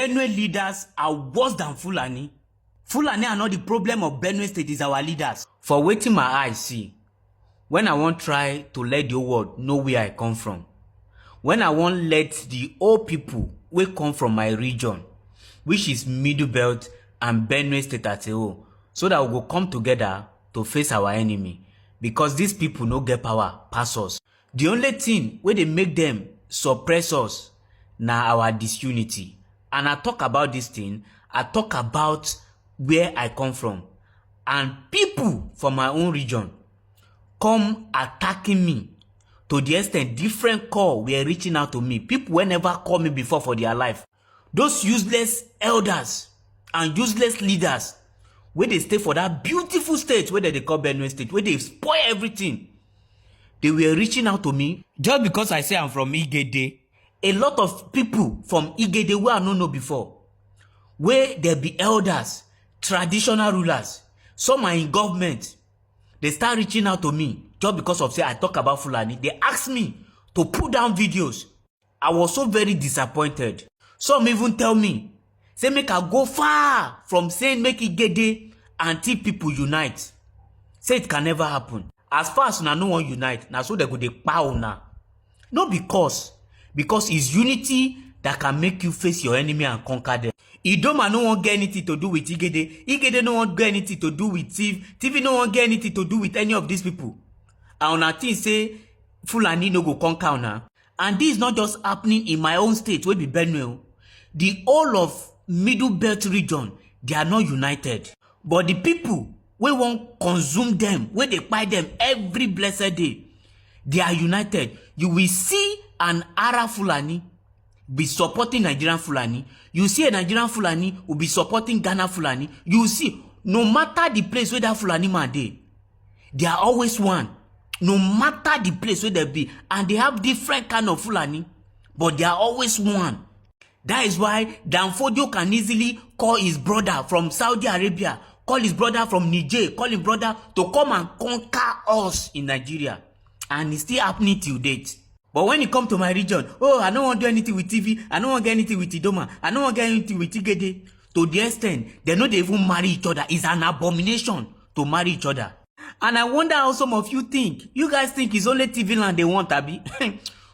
Benue leaders are worse than Fulani. Fulani are not the problem of Benue State, is our leaders. For waiting my eyes see, when I want try to let the world know where I come from, when I want let the old people wey come from my region, which is Middle Belt and Benue State as a whole, so that we go come together to face our enemy, because these people no get power pass us. The only thing wey dey make them suppress us na our disunity. And I talk about this thing, I talk about where I come from, and people from my own region come attacking me to the extent different call were reaching out to me. People wey never call me before for their life. Those useless elders and useless leaders where they stay for that beautiful state where they call Benue State, where they spoil everything. They were reaching out to me just because I say I'm from Igede. A lot of people from Igede where I don't know before, where there be elders, traditional rulers, some are in government. They start reaching out to me just because of say I talk about Fulani. They asked me to put down videos. I was so very disappointed. Some even tell me, say make I go far from saying make Igede until people unite. Say it can never happen. As far as una no one unite, now so they go dey power una. No because it's unity that can make you face your enemy and conquer them. Idoma no one get anything to do with Igede. Igede no one get anything to do with TV no one get anything to do with any of these people. And una think say Fulani no go conquer una. And this is not just happening in my own state, wey be Benue. The whole of Middle Belt region, they are not united. But the people wey won't consume them, where they buy them every blessed day, they are united. You will see an Arab Fulani be supporting Nigerian Fulani. You see a Nigerian Fulani will be supporting Ghana Fulani. You see, no matter the place where that Fulani man they are always one. No matter the place where they be. And they have different kind of Fulani, but they are always one. That is why Danfodio can easily call his brother from Saudi Arabia, call his brother from Niger, call his brother to come and conquer us in Nigeria. And it's still happening till date. But when it comes to my region, oh, I don't want to do anything with TV, I don't want to get anything with Idoma, I don't want to get anything with Igede. To the extent, they know they even marry each other. It's an abomination to marry each other. And I wonder how some of you think. You guys think it's only TV land they want, Abi?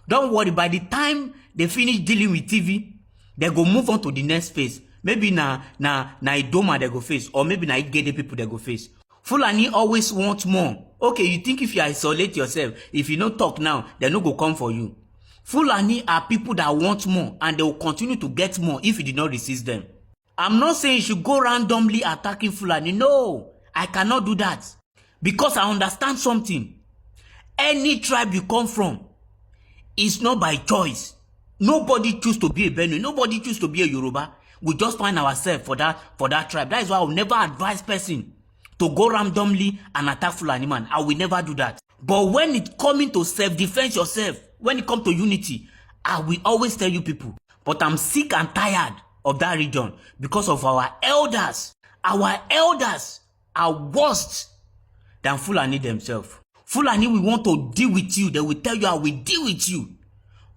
Don't worry, by the time they finish dealing with TV, they go move on to the next phase. Maybe na Idoma they go face, or maybe na Igede people they go face. Fulani always want more. Okay, you think if you isolate yourself, if you don't talk now, they no go come for you. Fulani are people that want more, and they will continue to get more if you did not resist them. I'm not saying you should go randomly attacking Fulani. No, I cannot do that. Because I understand something. Any tribe you come from, it's not by choice. Nobody choose to be a Benue. Nobody choose to be a Yoruba. We just find ourselves for that tribe. That is why I will never advise person to go randomly and attack Fulani man. I will never do that. But when it coming to self-defense yourself, when it comes to unity, I will always tell you people. But I'm sick and tired of that region because of our elders. Our elders are worse than Fulani themselves. Fulani will want to deal with you. They will tell you I will deal with you.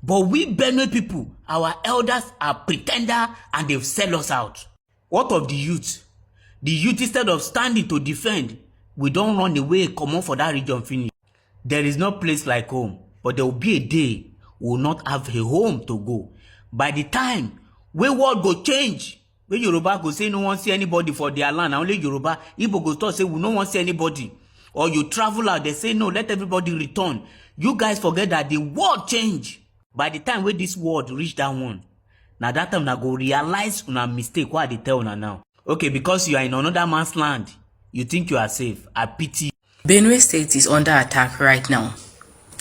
But we Benue people, our elders are pretender and they've sell us out. What of the youth? The youth, instead of standing to defend, we don't run away, come on for that region finish. There is no place like home, but there will be a day we will not have a home to go. By the time where world go change, where Yoruba go say no one see anybody for their land, only Yoruba, Igbo go start say we no one see anybody. Or you travel out, they say no, let everybody return. You guys forget that the world change. By the time where this world reach that one, now that time na go realize una mistake what they tell una now. Okay, because you are in another man's land, you think you are safe. I pity. Benue State is under attack right now.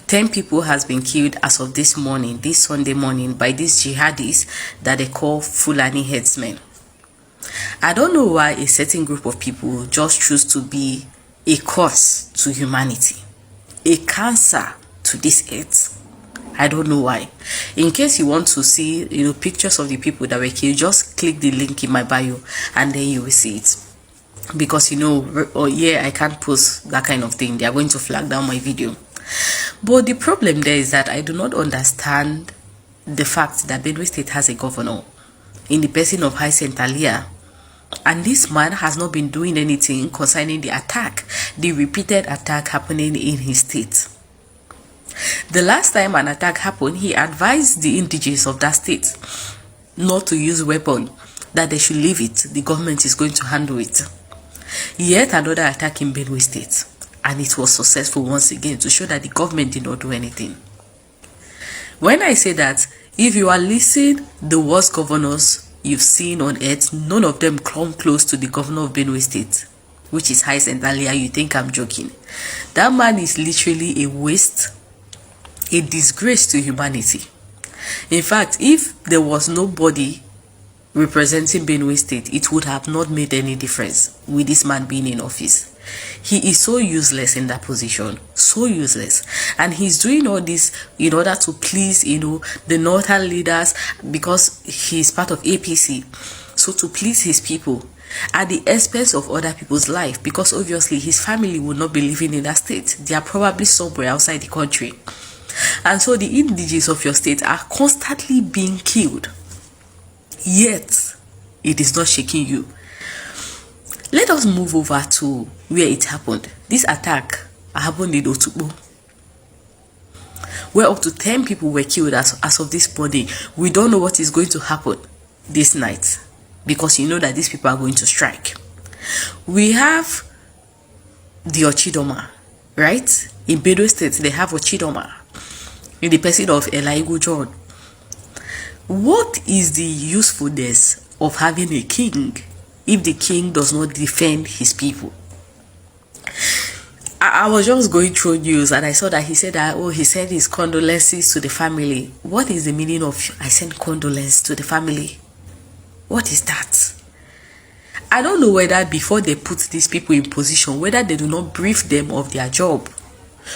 10 people has been killed as of this morning, this Sunday morning, by these jihadis that they call Fulani headsmen. I don't know why a certain group of people just choose to be a curse to humanity, a cancer to this earth. I don't know why. In case you want to see, pictures of the people that were killed, just click the link in my bio and then you will see it. Because I can't post that kind of thing. They are going to flag down my video. But the problem there is that I do not understand the fact that Benue State has a governor. in the person of Hyacinth Alia. And this man has not been doing anything concerning the attack, the repeated attack happening in his state. The last time an attack happened, he advised the indigenes of that state not to use weapon, that they should leave it. The government is going to handle it. Yet another attack in Benue State, and it was successful once again, to show that the government did not do anything. When I say that, if you are listing the worst governors you've seen on earth, none of them come close to the governor of Benue State, which is Hyacinth Alia. You think I'm joking? That man is literally a waste, a disgrace to humanity. In fact, if there was nobody representing Benue State, it would have not made any difference with this man being in office. He is so useless in that position, so useless, and he's doing all this in order to please, the northern leaders, because he's part of APC. So to please his people at the expense of other people's life, because obviously his family will not be living in that state. They are probably somewhere outside the country, and so the indigenes of your state are constantly being killed. Yet it is not shaking you. Let us move over to where it happened. This attack happened in Otukpo, where up to 10 people were killed as of this morning. We don't know what is going to happen this night, because you know that these people are going to strike. We have the Ochidoma, right? In Benue State, they have Ochidoma in the person of Elaigu John. What is the usefulness of having a king if the king does not defend his people? I was just going through news and I saw that he said that, he sent his condolences to the family. What is the meaning of I send condolences to the family? What is that? I don't know whether before they put these people in position, whether they do not brief them of their job,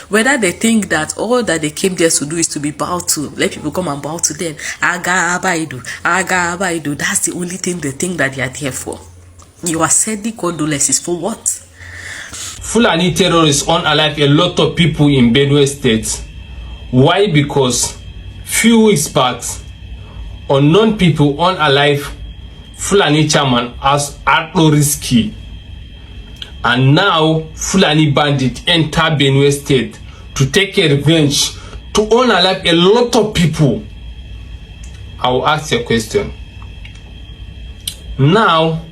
whether they think that all that they came there to do is to be bowed to, let people come and bow to them. Aga abaidu, aga abaidu. That's the only thing they think that they are there for. You are sending condolences for what? Fulani terrorists unalive a lot of people in Benue State. Why? Because few weeks back, unknown people unalive Fulani chairman as risky. And now Fulani bandit enter Benue State to take a revenge, to unalive a lot of people. I will ask you a question. Now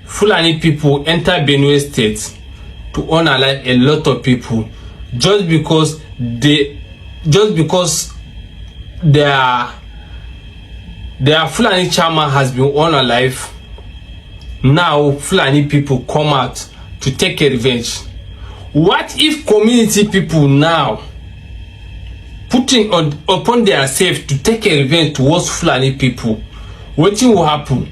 Fulani people enter Benue State to unalive a lot of people just because their Fulani chairman has been unalive. Now Fulani people come out to take a revenge. What if community people now putting upon their self to take a revenge towards Fulani people? What will happen?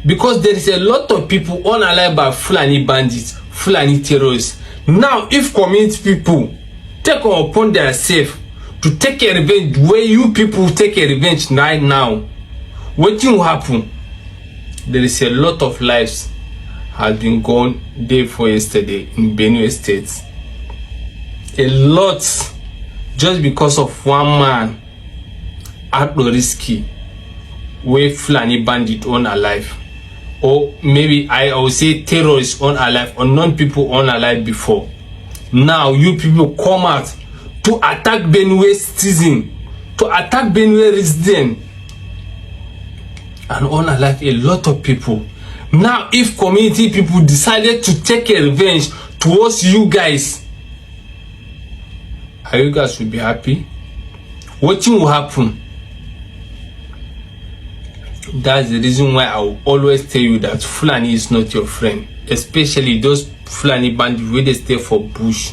Because there is a lot of people unalive by Fulani bandits, Fulani terrorists. Now if community people take upon their self to take a revenge where you people take a revenge right now, what will happen? There is a lot of lives has been gone day for yesterday in Benue State. A lot, just because of one man at the risky where Fulani bandit unalive, or maybe I will say terrorists unalive, unknown people unalive before. Now you people come out to attack Benue citizen, to attack Benue resident, and unalive a lot of people. Now if community people decided to take a revenge towards you guys, are you guys will be happy? What will happen? That's the reason why I will always tell you that Fulani is not your friend, especially those Fulani bandits where they stay for bush.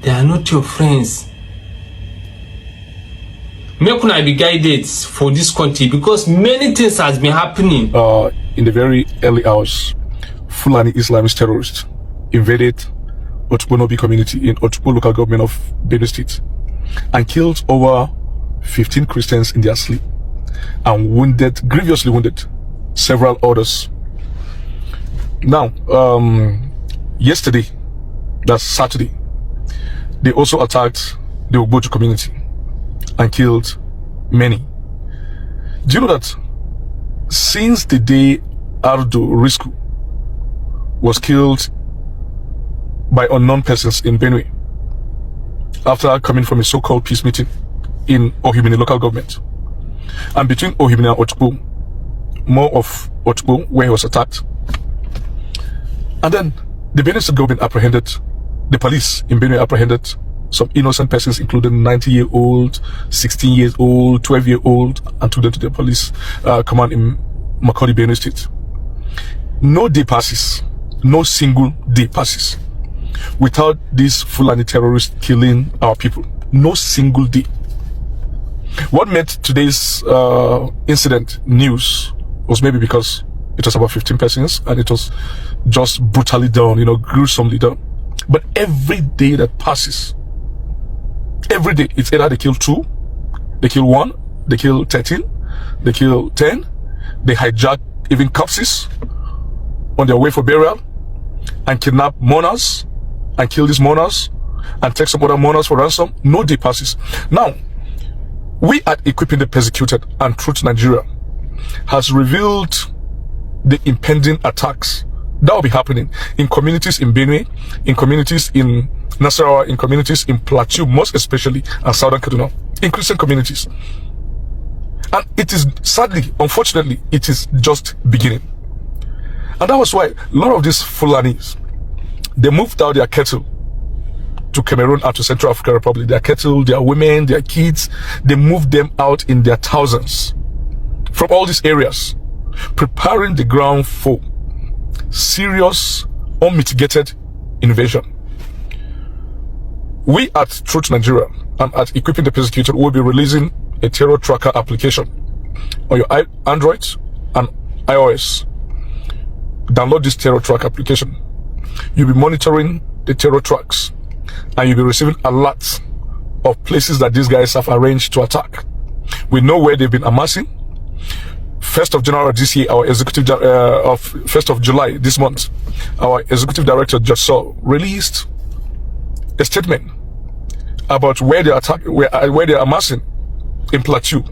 They are not your friends. Make una be guided for this country, because many things has been happening. In the very early hours, Fulani Islamist terrorists invaded Otukpo community in Otukpo local government of Benue State and killed over 15 Christians in their sleep and grievously wounded several others. Now, yesterday, that's Saturday, they also attacked the Ogboju community and killed many. Do you know that since the day Ardo Risku was killed by unknown persons in Benue after coming from a so-called peace meeting in Ohimini local government, and between Ohimini and Otukpo, more of Otukpo where he was attacked, and then the Benue State government apprehended, the police in Benue apprehended some innocent persons, including 90-year-old, 16-year-old, 12-year-old, and took them to the police command in Makurdi, Benue State. No day passes, no single day passes without these Fulani terrorists killing our people. No single day. What made today's incident news was maybe because it was about 15 persons and it was just brutally done, gruesomely done. But every day that passes, every day, it's either they kill 2, they kill 1, they kill 13, they kill 10, they hijack even corpses on their way for burial and kidnap mourners and kill these mourners and take some other mourners for ransom. No day passes. Now, we at Equipping the Persecuted and Truth Nigeria has revealed the impending attacks that will be happening in communities in Benue, in communities in Nasarawa, in communities in Plateau, most especially, and Southern Kaduna, in Christian communities. And it is, sadly, unfortunately, it is just beginning. And that was why a lot of these Fulanis, they moved out their cattle to Cameroon and to Central African Republic. Their cattle, their women, their kids, they moved them out in their thousands from all these areas, preparing the ground for serious, unmitigated invasion. We at Truth Nigeria and at Equipping the Persecuted will be releasing a terror tracker application on your Android and iOS. Download this terror track application. You'll be monitoring the terror tracks and you'll be receiving alerts of places that these guys have arranged to attack. We know where they've been amassing. 1st of January this year, our executive of 1st of July this month, our executive director Judge Saul released a statement about where they attack, where they're amassing in Plateau,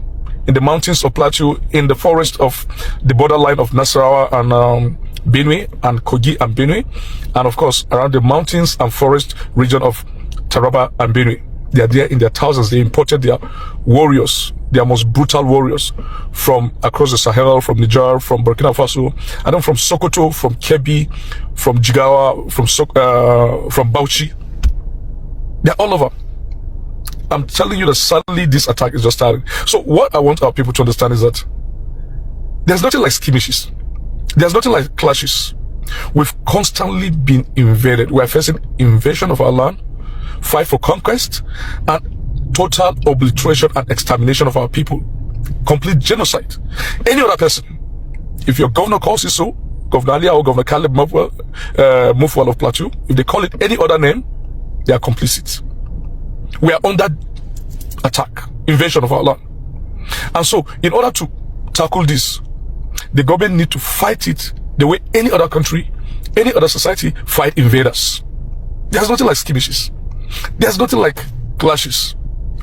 in the mountains of Plateau, in the forest of the borderline of Nasarawa and Benue and Kogi and Benue, and of course around the mountains and forest region of Taraba and Benue. They are there in their thousands. They imported their warriors, their most brutal warriors, from across the Sahel, from Niger, from Burkina Faso, and then from Sokoto, from Kebbi, from Jigawa, from Bauchi. They're all over. I'm telling you that suddenly this attack is just starting. So what I want our people to understand is that there's nothing like skirmishes. There's nothing like clashes. We've constantly been invaded. We're facing invasion of our land, fight for conquest, and total obliteration and extermination of our people. Complete genocide. Any other person, if your governor calls it so, Governor Alia or Governor Caleb Mufwal of Plateau, if they call it any other name, they are complicit. We are under attack, invasion of our land. And so, in order to tackle this, the government need to fight it the way any other country, any other society fight invaders. There's nothing like skirmishes. There's nothing like clashes.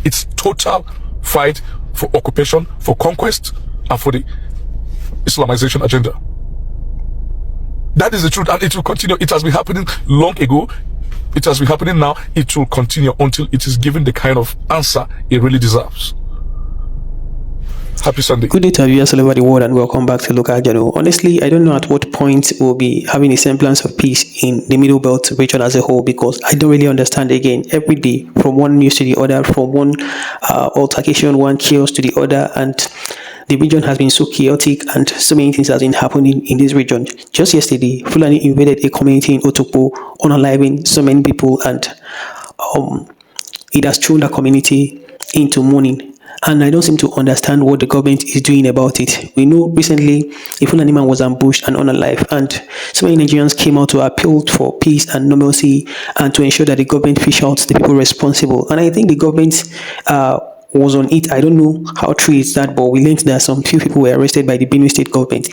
It's total fight for occupation, for conquest, and for the Islamization agenda. That is the truth, and it will continue. It has been happening long ago. It has been happening now. It will continue until it is given the kind of answer it really deserves. Happy Sunday. Good day to you all over the world and welcome back to Local Journal. Honestly, I don't know at what point we'll be having a semblance of peace in the Middle Belt region as a whole, because I don't really understand again every day from one news to the other, from one altercation, one chaos to the other, and the region has been so chaotic and so many things has been happening in this region. Just yesterday, Fulani invaded a community in Otukpo, unaliving so many people, and it has thrown the community into mourning. And I don't seem to understand what the government is doing about it. We know recently a Fulani man was ambushed and unalive, and so many Nigerians came out to appeal for peace and normalcy and to ensure that the government fish out the people responsible. And I think the government was on it. I don't know how true is that, but we learned that some few people were arrested by the Benue state government.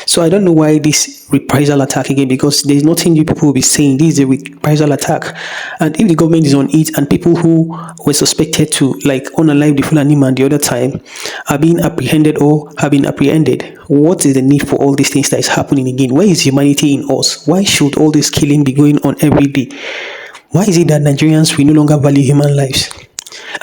So I don't know why this reprisal attack again, because there's nothing you people will be saying. This is a reprisal attack, and if the government is on it and people who were suspected to like unalive the Fulani man the other time are being apprehended or have been apprehended, what is the need for all these things that is happening again? Where is humanity in us? Why should all this killing be going on every day? Why is it that Nigerians will no longer value human lives?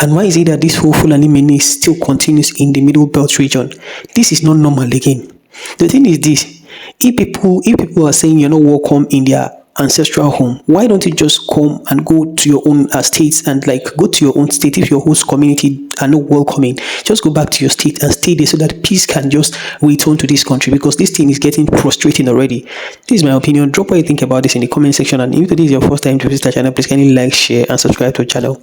And why is it that this whole Fulani menace still continues in the Middle Belt region? This is not normal again. The thing is this: if people are saying you're not welcome in their ancestral home, why don't you just come and go to your own states and like go to your own state? If your host community are not welcoming, just go back to your state and stay there so that peace can just return to this country, because this thing is getting frustrating already. This is my opinion. Drop what you think about this in the comment section, and if this is your first time to visit the channel, please kindly like, share and subscribe to the channel.